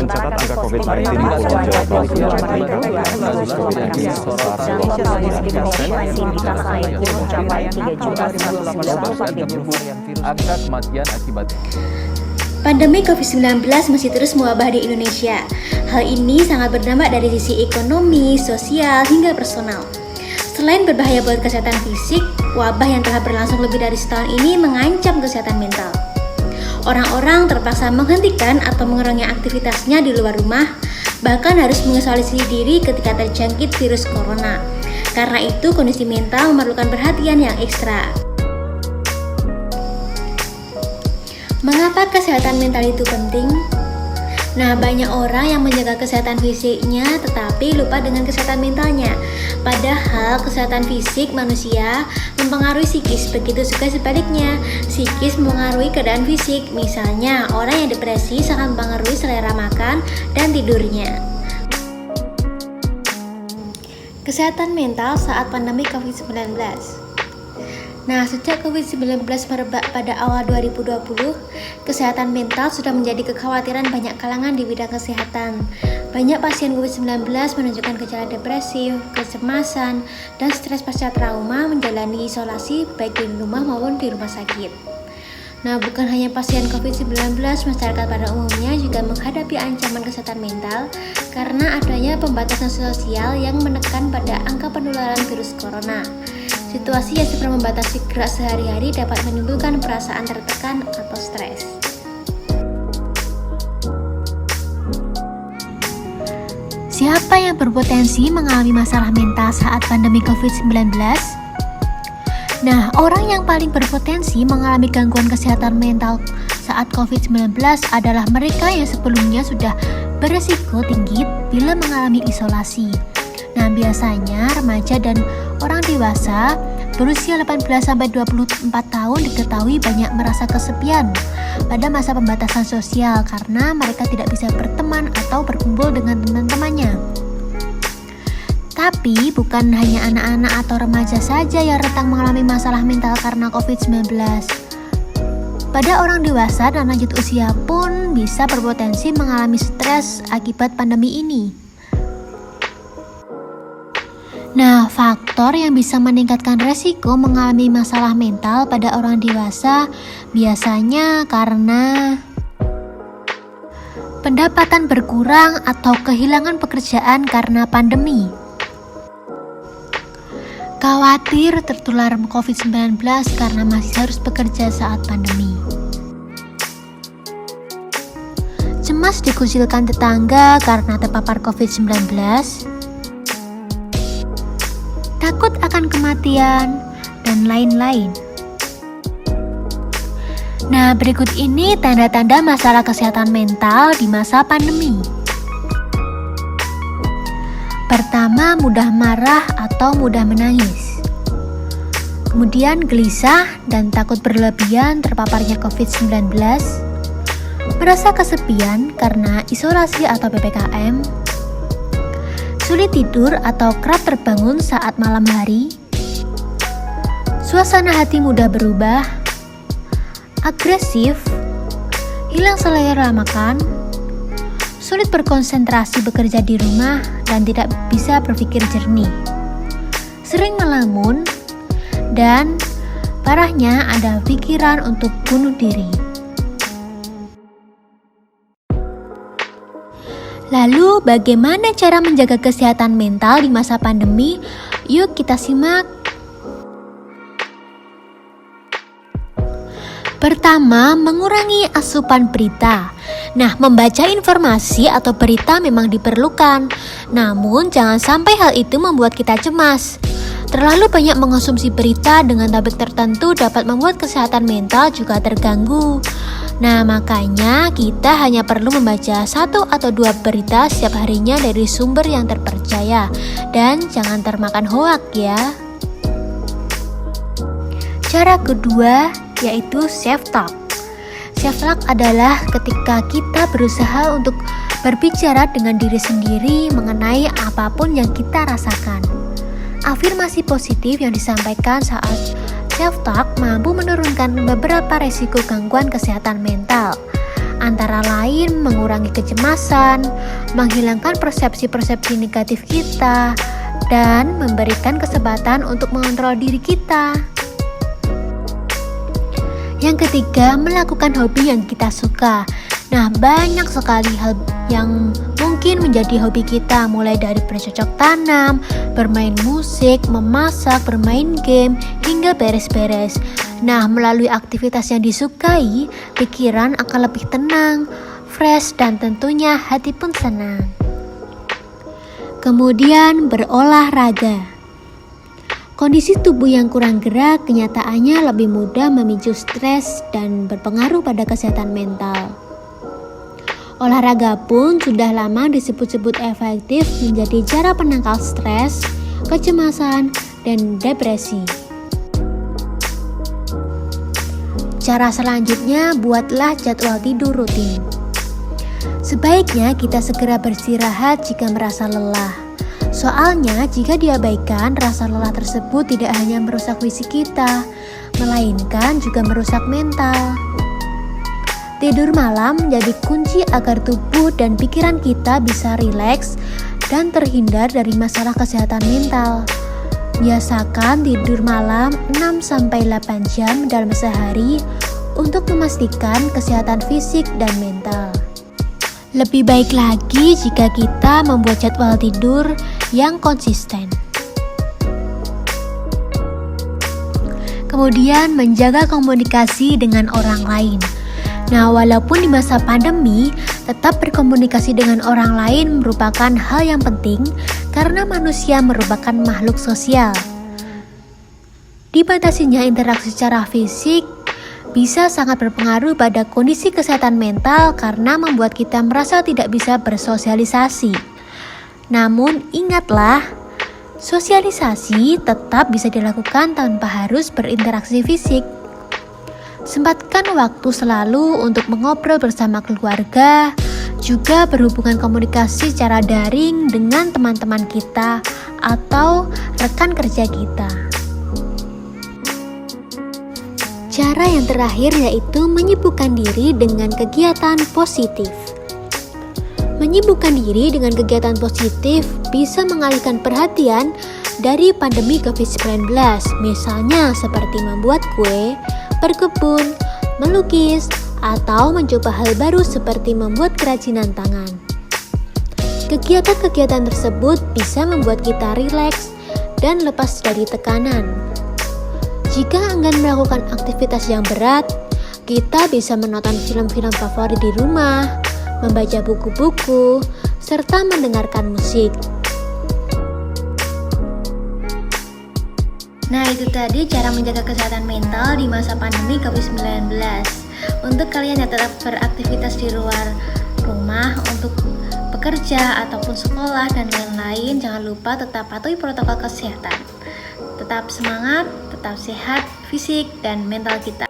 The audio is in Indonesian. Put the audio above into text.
mencatat angka COVID-19 di Pulau Jawa Bali meningkat, kasus COVID-19 mencapai 3.118.000. Angka kematian akibat Pandemi COVID-19 masih terus mewabah di Indonesia. Hal ini sangat berdampak dari sisi ekonomi, sosial, hingga personal. Selain berbahaya buat kesehatan fisik, wabah yang telah berlangsung lebih dari setahun ini mengancam kesehatan mental. Orang-orang terpaksa menghentikan atau mengurangi aktivitasnya di luar rumah, bahkan harus mengisolasi diri ketika terjangkit virus corona. Karena itu, kondisi mental memerlukan perhatian yang ekstra. Mengapa kesehatan mental itu penting? Nah, banyak orang yang menjaga kesehatan fisiknya tetapi lupa dengan kesehatan mentalnya. Padahal kesehatan fisik manusia mempengaruhi psikis, begitu juga sebaliknya. Psikis mempengaruhi keadaan fisik. Misalnya, orang yang depresi sangat mempengaruhi selera makan dan tidurnya. Kesehatan mental saat pandemi COVID-19. Nah, sejak COVID-19 merebak pada awal 2020, kesehatan mental sudah menjadi kekhawatiran banyak kalangan di bidang kesehatan. Banyak pasien COVID-19 menunjukkan gejala depresif, kecemasan, dan stres pasca trauma menjalani isolasi baik di rumah maupun di rumah sakit. Nah, bukan hanya pasien COVID-19, masyarakat pada umumnya juga menghadapi ancaman kesehatan mental karena adanya pembatasan sosial yang menekan pada angka penularan virus corona. Situasi yang seperti membatasi gerak sehari-hari dapat menimbulkan perasaan tertekan atau stres. Siapa yang berpotensi mengalami masalah mental saat pandemi COVID-19? Nah, orang yang paling berpotensi mengalami gangguan kesehatan mental saat COVID-19 adalah mereka yang sebelumnya sudah beresiko tinggi bila mengalami isolasi. Nah, biasanya remaja dan orang dewasa berusia 18-24 tahun diketahui banyak merasa kesepian pada masa pembatasan sosial karena mereka tidak bisa berteman atau berkumpul dengan teman-temannya. Tapi bukan hanya anak-anak atau remaja saja yang rentan mengalami masalah mental karena COVID-19. Pada orang dewasa dan lanjut usia pun bisa berpotensi mengalami stres akibat pandemi ini. Nah, faktor yang bisa meningkatkan resiko mengalami masalah mental pada orang dewasa biasanya karena pendapatan berkurang atau kehilangan pekerjaan karena pandemi, khawatir tertular COVID-19 karena masih harus bekerja saat pandemi, cemas dikucilkan tetangga karena terpapar COVID-19, takut akan kematian, dan lain-lain. Nah, berikut ini tanda-tanda masalah kesehatan mental di masa pandemi. Pertama, mudah marah atau mudah menangis. Kemudian gelisah dan takut berlebihan terpaparnya COVID-19. Merasa kesepian karena isolasi atau PPKM. Sulit tidur atau kerap terbangun saat malam hari. Suasana hati mudah berubah. Agresif. Hilang selera makan. Sulit berkonsentrasi bekerja di rumah dan tidak bisa berpikir jernih. Sering melamun. Dan parahnya ada pikiran untuk bunuh diri. Lalu, bagaimana cara menjaga kesehatan mental di masa pandemi? Yuk kita simak. Pertama, mengurangi asupan berita. Nah, membaca informasi atau berita memang diperlukan. Namun, jangan sampai hal itu membuat kita cemas. Terlalu banyak mengonsumsi berita dengan topik tertentu dapat membuat kesehatan mental juga terganggu. Nah, makanya kita hanya perlu membaca 1 atau 2 berita setiap harinya dari sumber yang terpercaya dan jangan termakan hoak ya. Cara kedua yaitu self-talk. Self-talk adalah ketika kita berusaha untuk berbicara dengan diri sendiri mengenai apapun yang kita rasakan. Afirmasi positif yang disampaikan saat self-talk mampu menurunkan beberapa resiko gangguan kesehatan mental. antara lain mengurangi kecemasan, menghilangkan persepsi-persepsi negatif kita, dan memberikan kesempatan untuk mengontrol diri kita. Yang ketiga, melakukan hobi yang kita suka. Nah, banyak sekali hal yang mungkin menjadi hobi kita, mulai dari bercocok tanam, bermain musik, memasak, bermain game, hingga beres-beres. Nah, melalui aktivitas yang disukai, pikiran akan lebih tenang, fresh, dan tentunya hati pun senang. Kemudian, berolahraga. Kondisi tubuh yang kurang gerak kenyataannya lebih mudah memicu stres dan berpengaruh pada kesehatan mental. Olahraga pun sudah lama disebut-sebut efektif menjadi cara penangkal stres, kecemasan, dan depresi. Cara selanjutnya, buatlah jadwal tidur rutin. Sebaiknya kita segera beristirahat jika merasa lelah. Soalnya jika diabaikan, rasa lelah tersebut tidak hanya merusak fisik kita, melainkan juga merusak mental. Tidur malam menjadi kunci agar tubuh dan pikiran kita bisa rileks dan terhindar dari masalah kesehatan mental. Biasakan tidur malam 6-8 jam dalam sehari untuk memastikan kesehatan fisik dan mental. Lebih baik lagi jika kita membuat jadwal tidur yang konsisten. Kemudian menjaga komunikasi dengan orang lain. Nah, walaupun di masa pandemi, tetap berkomunikasi dengan orang lain merupakan hal yang penting karena manusia merupakan makhluk sosial. Dibatasinya interaksi secara fisik bisa sangat berpengaruh pada kondisi kesehatan mental karena membuat kita merasa tidak bisa bersosialisasi. Namun ingatlah, sosialisasi tetap bisa dilakukan tanpa harus berinteraksi fisik. Sempatkan waktu selalu untuk mengobrol bersama keluarga, juga berhubungan komunikasi secara daring dengan teman-teman kita atau rekan kerja kita. Cara yang terakhir yaitu menyibukkan diri dengan kegiatan positif. Menyibukkan diri dengan kegiatan positif bisa mengalihkan perhatian dari pandemi COVID-19, misalnya seperti membuat kue, berkebun, melukis, atau mencoba hal baru seperti membuat kerajinan tangan. Kegiatan-kegiatan tersebut bisa membuat kita rileks dan lepas dari tekanan. Jika enggan melakukan aktivitas yang berat, kita bisa menonton film-film favorit di rumah, membaca buku-buku, serta mendengarkan musik. Nah, itu tadi cara menjaga kesehatan mental di masa pandemi COVID-19. Untuk kalian yang tetap beraktivitas di luar rumah untuk bekerja ataupun sekolah dan lain-lain, jangan lupa tetap patuhi protokol kesehatan. Tetap semangat, tetap sehat fisik dan mental kita.